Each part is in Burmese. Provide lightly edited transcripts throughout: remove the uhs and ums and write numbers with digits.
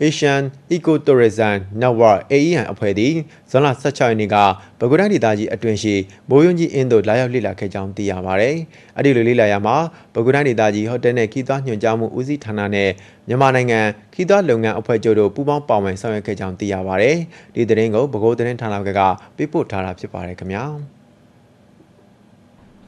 Asian Ecotourism Network AEN အဖွဲ့သည်ဇွန်လ16ရက်နေ့ကပဲခူးတိုင်းဒေသကြီးအတွင်းရှိမိုးယွန်းကြီးအင်းသို့လာရောက်လေ့လာခဲ့ကြောင်းသိရပါတယ်။အဲဒီလိုလေ့လာရမှာပဲခူးတိုင်းဒေသကြီးဟိုတယ်နဲ့ခီးသွွားညွှန်ကြားမှုဦးစီးဌာနနဲ့မြန်မာနိုင်ငံခီးသွွားလုပ်ငန်းအဖွဲ့ချုပ်တို့ပူးပေါင်းပါဝင်ဆောင်ရွက်ခဲ့ကြောင်းသိရပါတယ်။ဒီသတင်းကိုပဲခူးသတင်းဌာနကပေးပို့ထားတာဖြစ်ပါတယ်ခင်ဗျာ။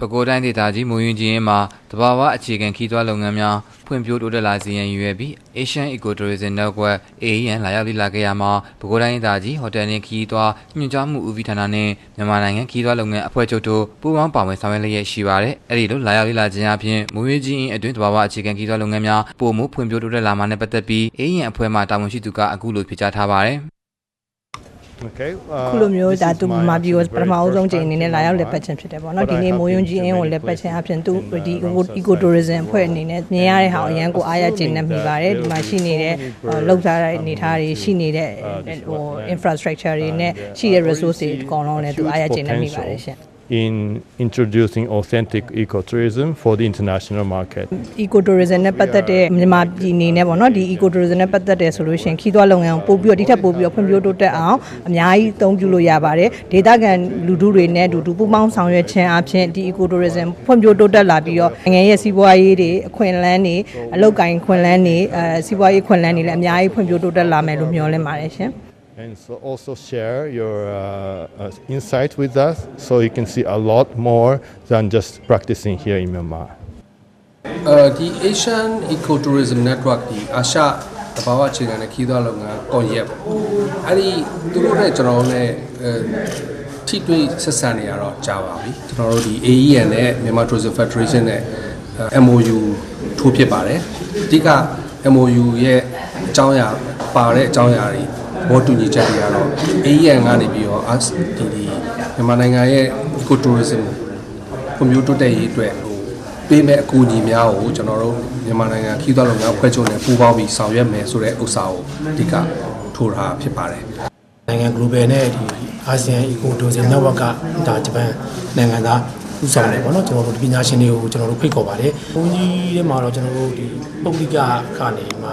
ပဲခူးတိုင်းဒေသကြီးမိုးယွန်းကြီးမှာတဘာဝအခြေခံခီးသွွားလုပ်ငန်းများဖွံ့ဖြိုးတိုးတက်လာစေရန်ရည်ရွယ်ပြီး Asian Ecotourism Network AEN လာရောက်လေ့လာခဲ့ရမှာပဲခူးတိုင်းဒေသကြီးဟိုတယ်နဲ့ခီးသွွားညွှန်ကြားမှုဦးစီးဌာနနဲ့မြန်မာနိုင်ငံခီးသွွားလုပ်ငန်းအဖွဲ့ချုပ်တို့ပူးပေါင်းပါဝင်ဆောင်ရွက်လျက်ရှိပါတယ်။အဲဒီလိုလာရောက်လေ့လာခြင်းအပြင်မိုးယွန်းကြီးအတွင်းတဘာဝအခြေခံခီးသွွားလုပ်ငန်းများပိုမိုဖွံ့ဖြိုးတိုးတက်လာမှာနဲ့ပတ်သက်ပြီး AEN အဖွဲ့မှတာဝန်ရှိသူကအခုလိုဖြေကြားထားပါတယ်။ ခုလိုမျိုးဒါသူမှာပြီးတော့ပထမအဆုံးချိန်အနေနဲ့လာရောက်လက်ပတ်ခြင်းဖြစ်တယ်ပေါ့နော်ဒီနေ့မိုးယွန်းကြီးအင်းကိုလက်ပတ်ခြင်းအပြင်သူဒီ Ecotourism အဖွဲ့အနေနဲ့မြင်ရတဲ့ဟာအရန်ကိုအားရကျေနပ်မိပါတယ်ဒီမှာရှိနေတဲ့လောက်ထားတဲ့အနေအထားတွေရှိနေတဲ့infrastructure တွေနဲ့ရှိတဲ့ resource တွေအကုန်လုံးလည်းသူအားရကျေနပ်မိပါတယ်ရှင်in introducing authentic ecotourism for the international market. Ecotourism နဲ့ပတ်သက်တဲ့မြန်မာပြည်အနေနဲ့ပေါ့နော်ဒီ ecotourism နဲ့ပတ်သက်တဲ့ဆိုလို့ရှိရင်ခီးသွွားလုပ်ငန်းကိုပို့ပြီးတော့ဒီထက်ပို့ပြီးတော့ဖွံ့ဖြိုးတိုးတက်အောင်အများကြီးအသုံးပြုလို့ရပါတယ်ဒေသခံလူထုတွေနဲ့အတူတူပူးပေါင်းဆောင်ရွက်ခြင်းအပြင်ဒီ ecotourism ဖွံ့ဖြိုးတိုးတက်လာပြီးတော့နိုင်ငံရဲ့စီးပွားရေးတွေအခွင့်အလမ်းတွေအလုပ်ကိုင်ခွင့်လန်းတွေစီးပွားရေးခွင့်လန်းတွေလည်းအများကြီးဖွံ့ဖြိုးတိုးတက်လာမယ်လို့မျှော်လင့်ပါတယ်ရှင်And so also share your insight with us so you can see a lot more than just practicing here in Myanmar. The Asian Ecotourism Network ဒီအာရှတဘာဝအခြေခံတဲ့ခီးသွွားလုပ်ငန်းကွန်ရက်ပေါ့။အဲဒီသူတို့နဲ့ကျွန်တော်တို့နဲ့ထိတွေ့ဆက်ဆံနေရတော့ကြာပါပြီ။ကျွန်တော်တို့ဒီ AEN နဲ့မြန်မာ Tourism Federation နဲ့ MOU ထိုးဖြစ်ပါတယ်။အဓိက MOU ရဲ့အကြောင်းအရာပါတဲ့အကြောင်းအရာတွေဘောတူညီချက်တွေကတော့ AEN ကနေပြီးတော့ဒီမြန်မာနိုင်ငံရဲ့ ecotourism ဖွံ့ဖြိုးတိုးတက်ရေးအတွက်ပေးမဲ့အကူအညီများကိုကျွန်တော်တို့မြန်မာနိုင်ငံခီးသွွားလုပ်ငန်းအဖွဲ့ချုပ်နဲ့ပူးပေါင်းပြီးဆောင်ရွက်မယ်ဆိုတဲ့ဥစ္စာကိုအဓိကထိုးထားဖြစ်ပါတယ်နိုင်ငံ global နဲ့ဒီ ASEAN Ecotourism Network ကဒါဂျပန်နိုင်ငံသားဥဆောင်တယ်ပေါ့နော်ကျွန်တော်တို့ပညာရှင်တွေကိုကျွန်တော်တို့ဖိတ်ခေါ်ပါတယ်။ဘုန်းကြီးတွေမှာတော့ကျွန်တော်တို့ဒီပုဂ္ဂလိကကနေမှ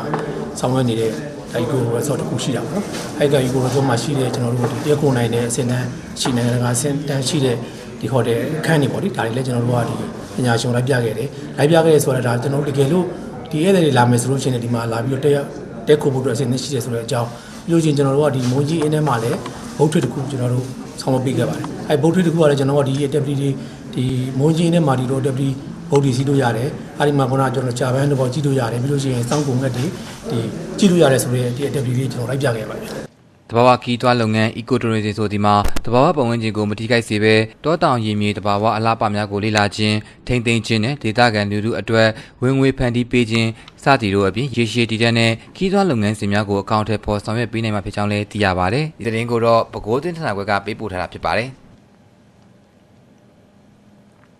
ဆောင်ရွက်နေတဲ့Eco Resort တခုရှိတာပေါ့နော်။အဲဒီက Eco Resort မှာရှိတဲ့ကျွန်တော်တို့ဒီတက်ကုန်နိုင်တဲ့အစင်တန်းရှိနိုင်ငံကအစင်တန်းရှိတဲ့ဒီဟိုတယ်အခန်းတွေပေါ့လေဒါတွေလည်းကျွန်တော်တို့ကဒီပညာရှင်လိုက်ပြခဲ့တယ်။လိုက်ပြခဲ့ဆိုတော့ဒါကျွန်တော်တို့တကယ်လို့ဒီဧည့်သည်တွေလာမယ်ဆိုလို့ရှိရင်ဒီမှာလာပြီးတော့တက်ခုဖို့အတွက်အစင်တန်းရှိတယ်ဆိုတဲ့အကြောင်းပြီးလို့ချင်းကျွန်တော်တို့ကဒီမုံကြီးအင်းထဲမှာလည်းဘုတ်ထွေတခုကျွန်တော်တို့ဆောင်မပေးခဲ့ပါတယ်။အဲဒီဘုတ်ထွေတခုကလည်းကျွန်တော်တို့ကဒီ activity တွေဒီမုံကြီးအင်းထဲမှာဒီတော့ activityဘုတ်ဒီစီးလို့ရတယ်အဲဒီမှာခုနကကျွန်တော်ကြာပန်းတော့ကြည့်လို့ရတယ်ပြီးလို့ရှိရင်စောင်းကုန်ငက်တွေဒီကြည့်လို့ရတယ်ဆိုတဲ့ဒီ activity လေးကျွန်တော်လိုက်ပြခဲ့ပါတယ်တဘာဝခီးသွွားလုပ်ငန်း Ecotourism ဆိုဒီမှာတဘာဝပတ်ဝန်းကျင်ကိုမထိခိုက်စေဘဲတောတောင်ရေမြေတဘာဝအလားပါများကိုလေ့လာခြင်းထိန်းသိမ်းခြင်းနဲ့ဒေသခံလူထုအတွက်ဝင်ငွေဖန်တီးပေးခြင်းစသည်တို့အပြင်ရေရှည်တည်တဲ့ခီးသွွားလုပ်ငန်းစဉ်များကိုအကောင့်ထဲပေါ်ဆောင်ရွက်ပေးနိုင်မှာဖြစ်ကြောင်းလည်းသိရပါတယ်ဒီသတင်းကိုတော့ပဲခူးသတင်းဌာနခွဲကပေးပို့ထားတာဖြစ်ပါတယ်